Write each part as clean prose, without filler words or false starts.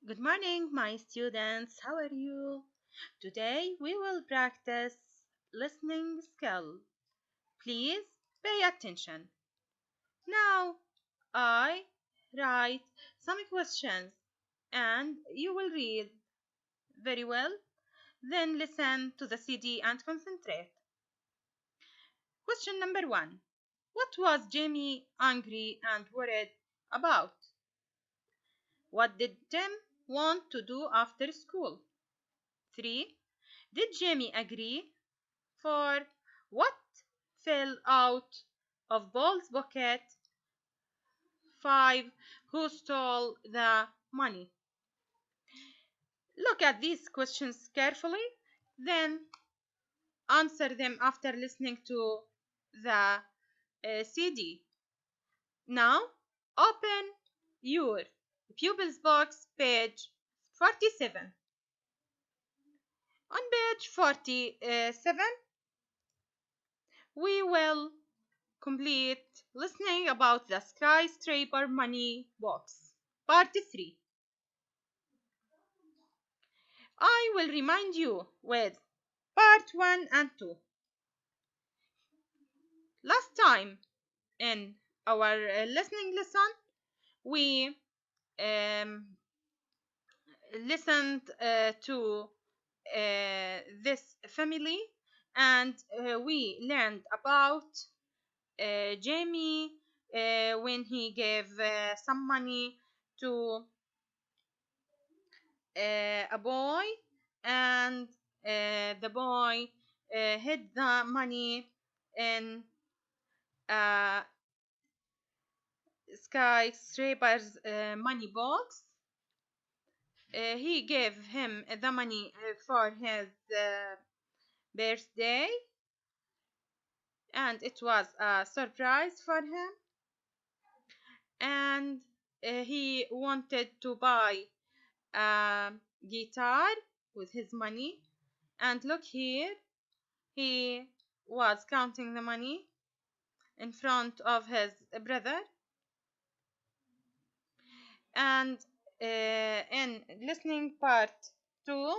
Good morning, my students. How are you? Today we will practice listening skill. Please pay attention. Now I write some questions and you will read very well. Then listen to the CD and concentrate. Question number 1. What was Jamie angry and worried about? What did Tim want to do after school? 3. Did Jamie agree? 4. What fell out of Paul's pocket? 5. Who stole the money? Look at these questions carefully, then answer them after listening to the CD. Now, open your pupils box, page 47. On page 47, we will complete listening about the skyscraper money box. Part 3. I will remind you with part 1 and 2. Last time in our listening lesson, we um, listened to this family and we learned about Jamie when he gave some money to a boy, and the boy hid the money in a skyscraper's money box. He gave him the money for his birthday, and it was a surprise for him. And he wanted to buy a guitar with his money. And look here, he was counting the money in front of his brother. And in listening part 2,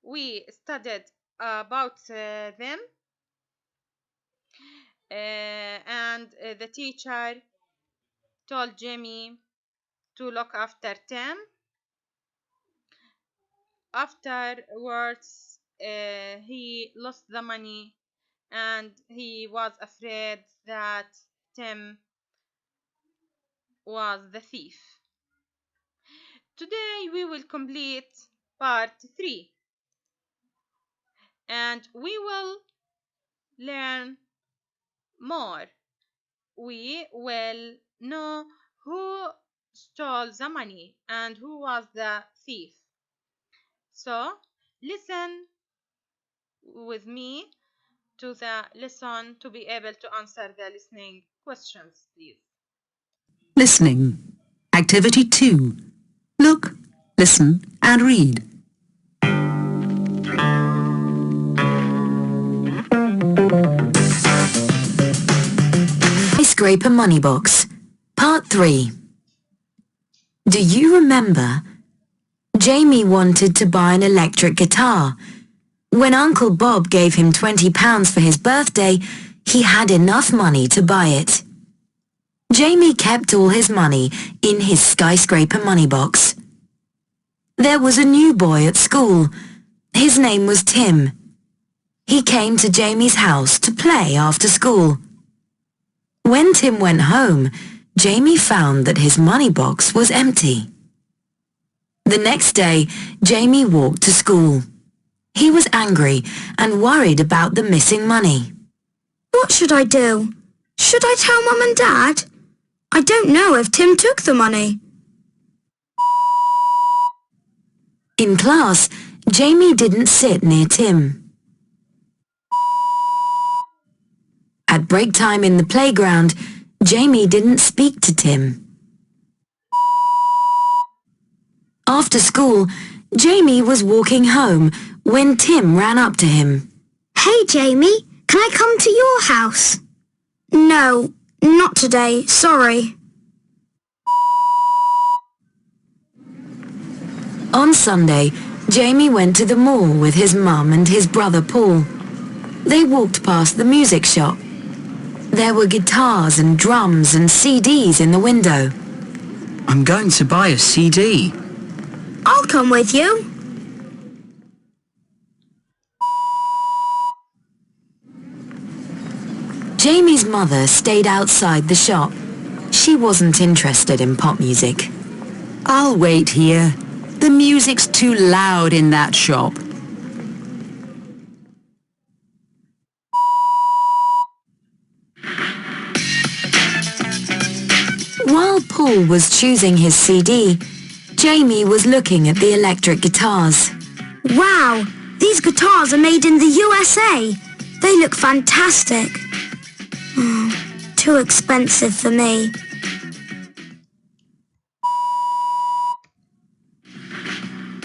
we studied about them, and the teacher told Jamie to look after Tim. Afterwards, he lost the money and he was afraid that Tim was the thief. Today we will complete part 3 and we will learn more. We will know who stole the money and who was the thief. So listen with me to the lesson to be able to answer the listening questions, please. Listening. Activity 2. Look, listen and read. Skyscraper Money Box. Part 3. Do you remember? Jamie wanted to buy an electric guitar. When Uncle Bob gave him £20 for his birthday, he had enough money to buy it. Jamie kept all his money in his skyscraper money box. There was a new boy at school. His name was Tim. He came to Jamie's house to play after school. When Tim went home, Jamie found that his money box was empty. The next day, Jamie walked to school. He was angry and worried about the missing money. What should I do? Should I tell Mum and Dad? I don't know if Tim took the money. In class, Jamie didn't sit near Tim. At break time in the playground, Jamie didn't speak to Tim. After school, Jamie was walking home when Tim ran up to him. Hey, Jamie, can I come to your house? No, not today, sorry. On Sunday, Jamie went to the mall with his mum and his brother Paul. They walked past the music shop. There were guitars and drums and CDs in the window. I'm going to buy a CD. I'll come with you. Jamie's mother stayed outside the shop. She wasn't interested in pop music. I'll wait here. The music's too loud in that shop. While Paul was choosing his CD, Jamie was looking at the electric guitars. Wow, these guitars are made in the USA. They look fantastic. Too expensive for me.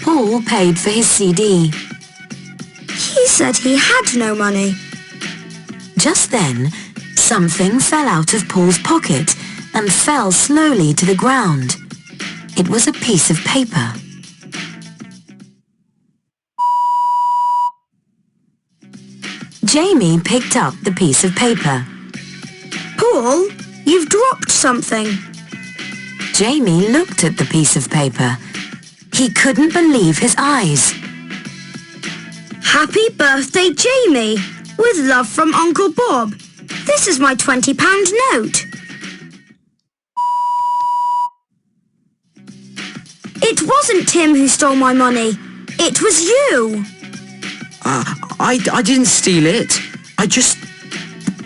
Paul paid for his CD. He said he had no money. Just then, something fell out of Paul's pocket and fell slowly to the ground. It was a piece of paper. Jamie picked up the piece of paper. Paul, you've dropped something. Jamie looked at the piece of paper. He couldn't believe his eyes. Happy birthday, Jamie. With love from Uncle Bob. This is my £20 note. It wasn't Tim who stole my money. It was you. I didn't steal it. I just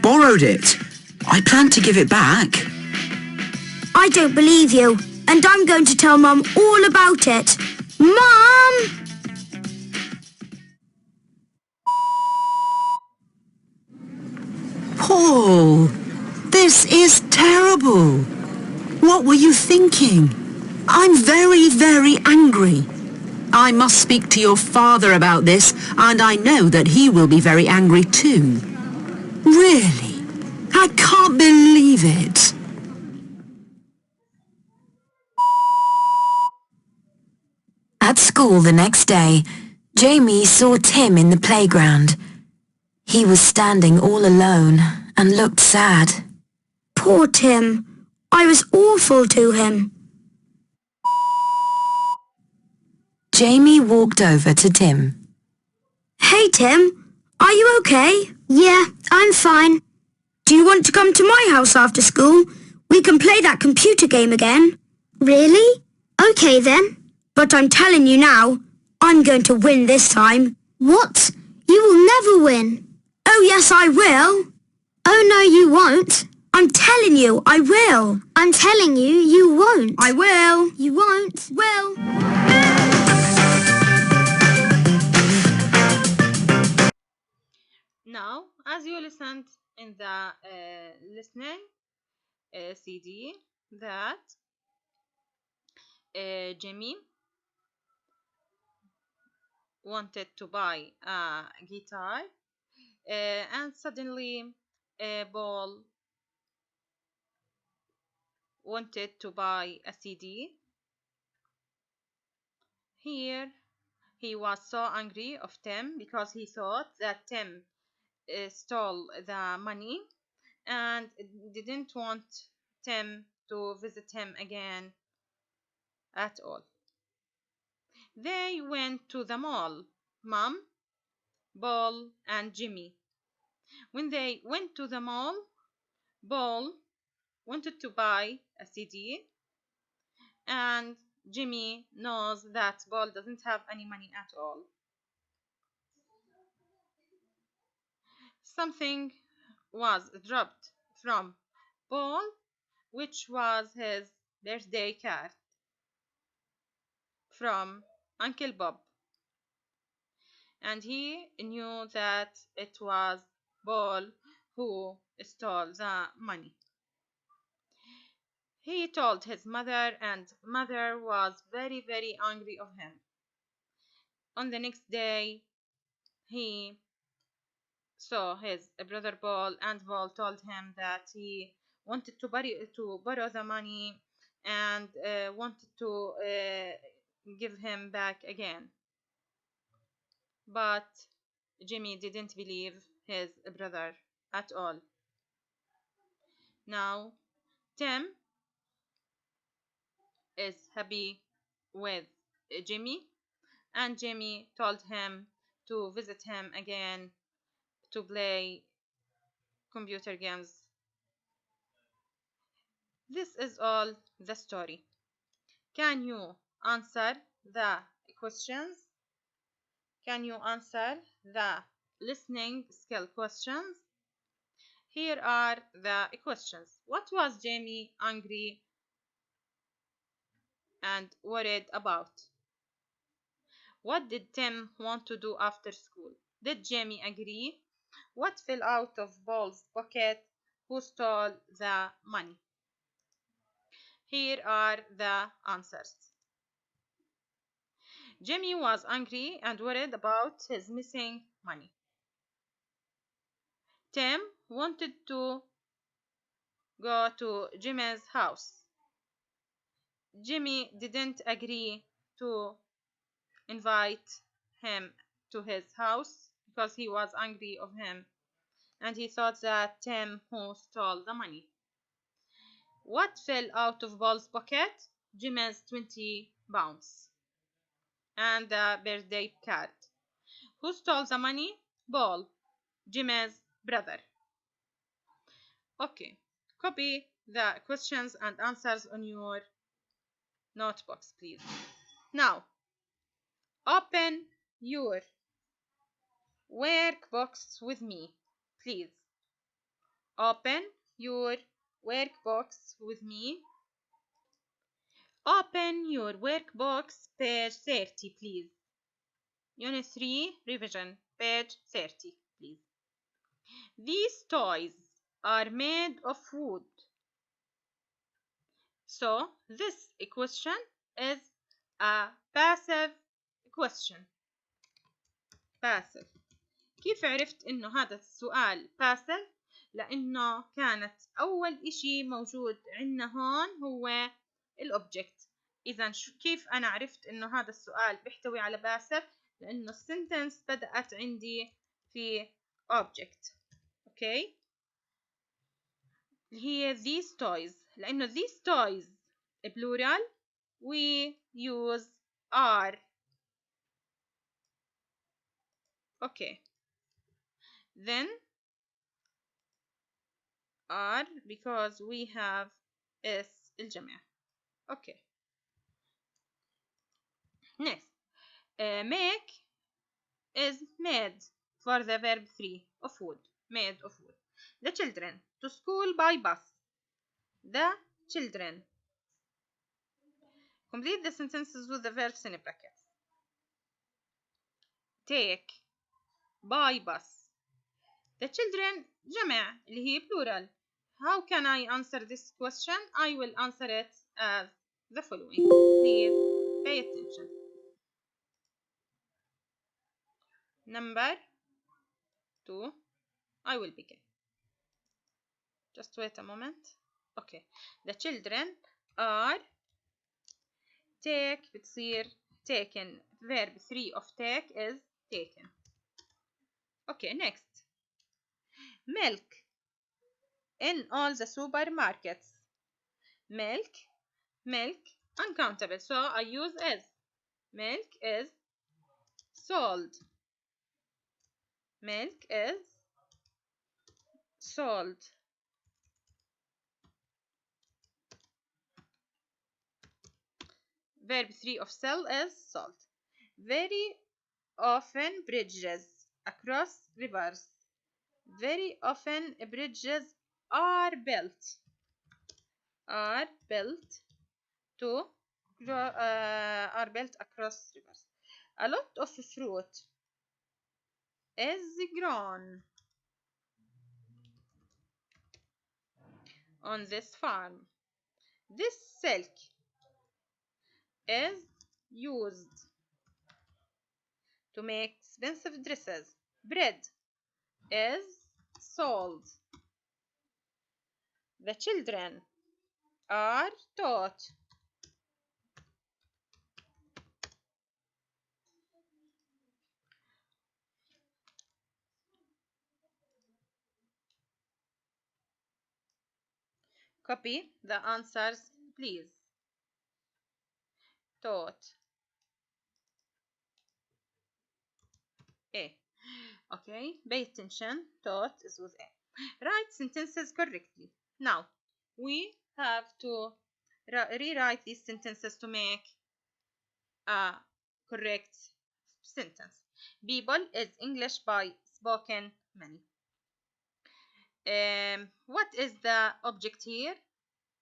borrowed it. I plan to give it back. I don't believe you, and I'm going to tell Mum all about it. Mum! Paul, this is terrible. What were you thinking? I'm very, very angry. I must speak to your father about this, and I know that he will be very angry too. Really? I can't believe it. At school the next day, Jamie saw Tim in the playground. He was standing all alone and looked sad. Poor Tim. I was awful to him. Jamie walked over to Tim. Hey, Tim. Are you okay? Yeah, I'm fine. Do you want to come to my house after school? We can play that computer game again. Really? Okay, then. But I'm telling you now, I'm going to win this time. What? You will never win. Oh, yes, I will. Oh, no, you won't. I'm telling you, I will. I'm telling you, you won't. I will. You won't. Will. Now, as you listened in the listening CD, that Jimmy wanted to buy a guitar, and suddenly Paul wanted to buy a CD. Here, he was so angry of Tim because he thought that Tim stole the money and didn't want Tim to visit him again at all. They went to the mall, Mom, Paul, and Jimmy. When they went to the mall, Paul wanted to buy a CD, and Jimmy knows that Paul doesn't have any money at all. Something was dropped from Paul, which was his birthday card from Uncle Bob, and he knew that it was Paul who stole the money. He told his mother, and mother was very, very angry of him. On the next day, he saw his brother Paul, and Paul told him that he wanted to borrow the money and wanted to give him back again. But Jimmy didn't believe his brother at all. Now, Tim is happy with Jimmy, and Jimmy told him to visit him again to play computer games. This is all the story. Can you answer the questions? Can you answer the listening skill questions? Here are the questions. What was Jamie angry and worried about? What did Tim want to do after school? Did Jamie agree? What fell out of Paul's pocket? Who stole the money? Here are the answers. Jimmy was angry and worried about his missing money. Tim wanted to go to Jimmy's house. Jimmy didn't agree to invite him to his house because he was angry of him and he thought that Tim who stole the money. What fell out of Paul's pocket? Jimmy's 20 pounds and the birthday card. Who stole the money? Paul, Jimmy's brother. Okay, copy the questions and answers on your notebooks, please. Now, open your workbooks with me, please. Open your workbooks with me. Open your workbooks, page 30, please. Unit 3, revision, page 30, please. These toys are made of wood. So, this question is a passive question. passive. كيف عرفت إنه هذا السؤال passive؟ لأنه كانت أول إشي موجود عندنا هون هو الأوبجكت. إذا كيف أنا عرفت إنه هذا السؤال بيحتوي على passive؟ لأنه السنتنس بدأت عندي في object. أوكي؟ هي these toys. لأنه these toys plural we use are. Okay. Then are because we have is الجمع. Okay. Next. Make is made for the verb 3 of wood. Made of wood. The children to school by bus. The children. Complete the sentences with the verbs in brackets. Take by bus. The children جمع اللي هي plural. How can I answer this question? I will answer it as the following. Please pay attention. Number 2. I will begin. Just wait a moment. Okay. The children are take بتصير taken. Verb 3 of take is taken. Okay, next. Milk in all the supermarkets. Milk, uncountable. So I use is. Milk is sold. Milk is sold. Verb 3 of sell is sold. Very often bridges across rivers. Very often bridges are built to are built across rivers. A lot of fruit is grown on this farm. This silk is used to make expensive dresses. Bread is sold. The children are taught Copy the answers, please. Taught. A. Okay, pay attention. Taught is with A. Write sentences correctly. Now, we have to rewrite these sentences to make a correct sentence. People is English by spoken many. What is the object here?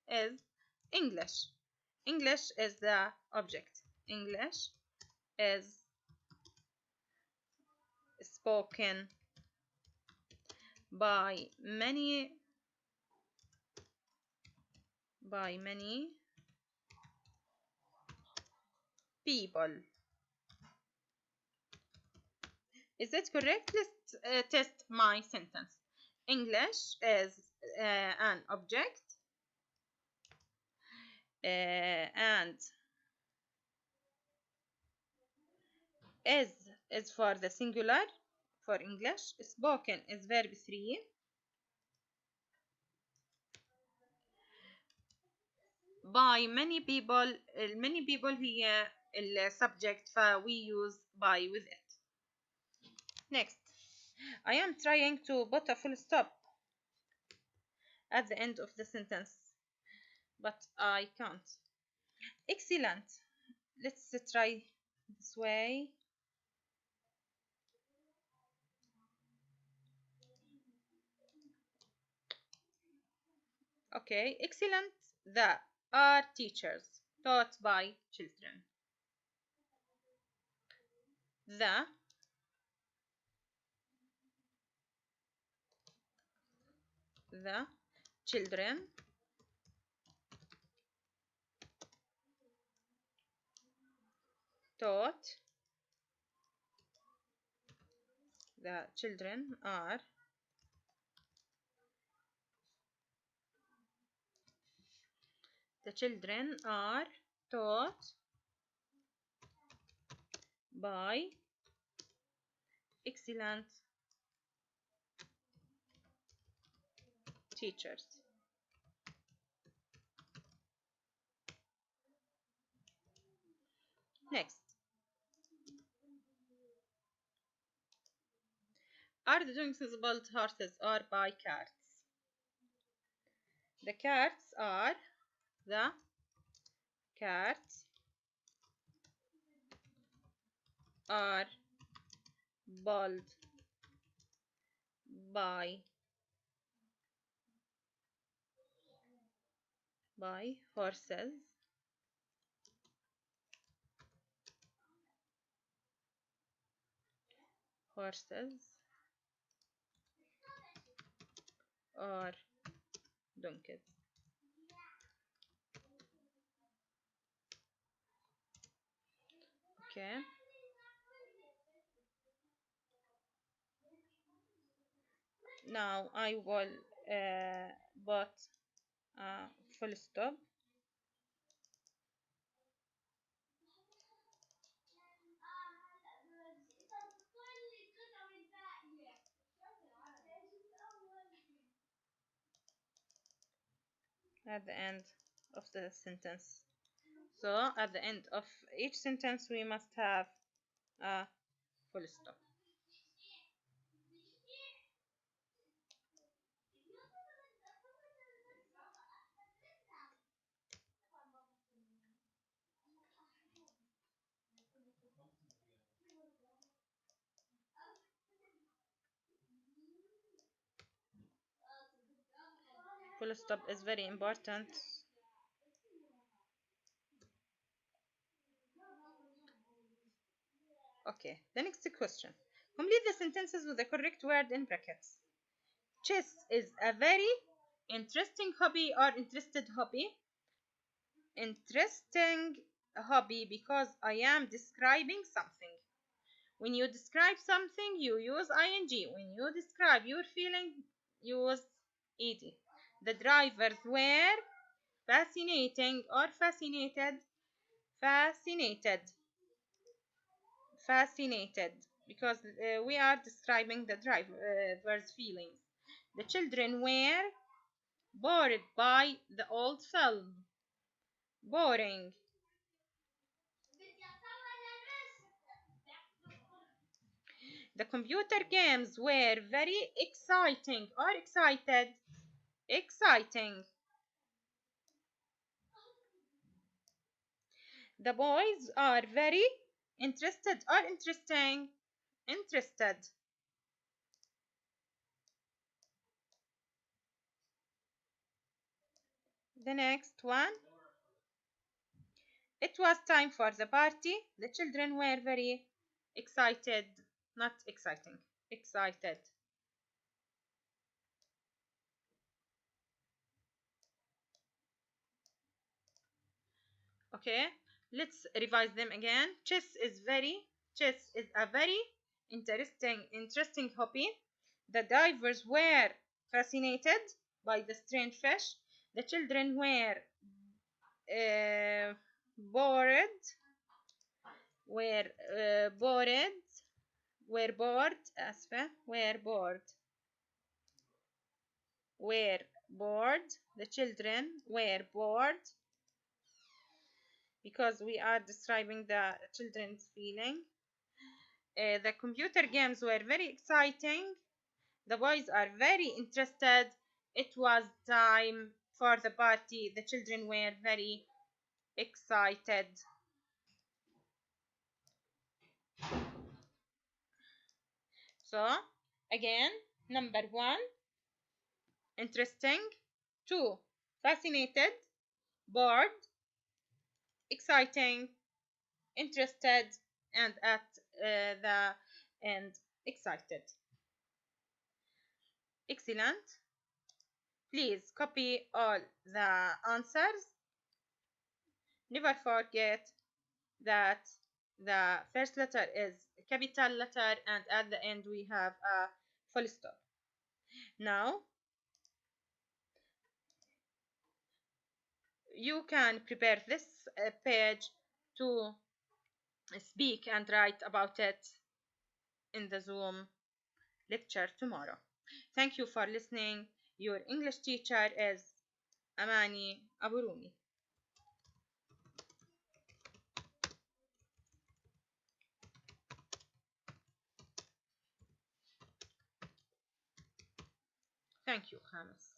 Is English. English is the object. English is spoken by many people. Is it correct? Let's test my sentence. English is an object and is for the singular for English. Spoken is verb 3. By many people here السبجect فwe use by with it. Next, I am trying to put a full stop at the end of the sentence, but I can't. Excellent. Let's try this way. Okay, excellent. The are teachers taught by children. The children taught. The children are taught by excellent teachers. Next, are the dogs built horses or by cats? The cats are pulled by horses or donkeys. Okay. Now I will put a full stop. At the end of the sentence. So at the end of each sentence we must have a full stop. Full stop is very important. Okay, the next question. Complete the sentences with the correct word in brackets. Chess is a very interesting hobby or interested hobby. Interesting hobby because I am describing something. When you describe something, you use ing. When you describe your feeling, use ed. The drivers were fascinating or fascinated. Fascinated because we are describing the driver's feelings. The children were Bored by the old film. Boring. The computer games were very exciting or excited. Exciting. The boys are very interested or interesting. Interested. The next one. It was time for the party. The children were very excited. Not exciting. Excited. Okay, let's revise them again. Chess is a very interesting hobby. The divers were fascinated by the strange fish. The children uh, bored were bored were bored اسفة were bored. The children were bored because we are describing the children's feeling. The computer games were very exciting. The boys are very interested. It was time for the party. The children were very excited. So, again, number 1, interesting. 2, fascinated, bored, exciting, interested, and at the end, excited. Excellent. Please copy all the answers. Never forget that the first letter is a capital letter and at the end we have a full stop. Now you can prepare this page to speak and write about it in the Zoom lecture tomorrow. Thank you for listening. Your English teacher is Amany Aburumi. Thank you, Hamis.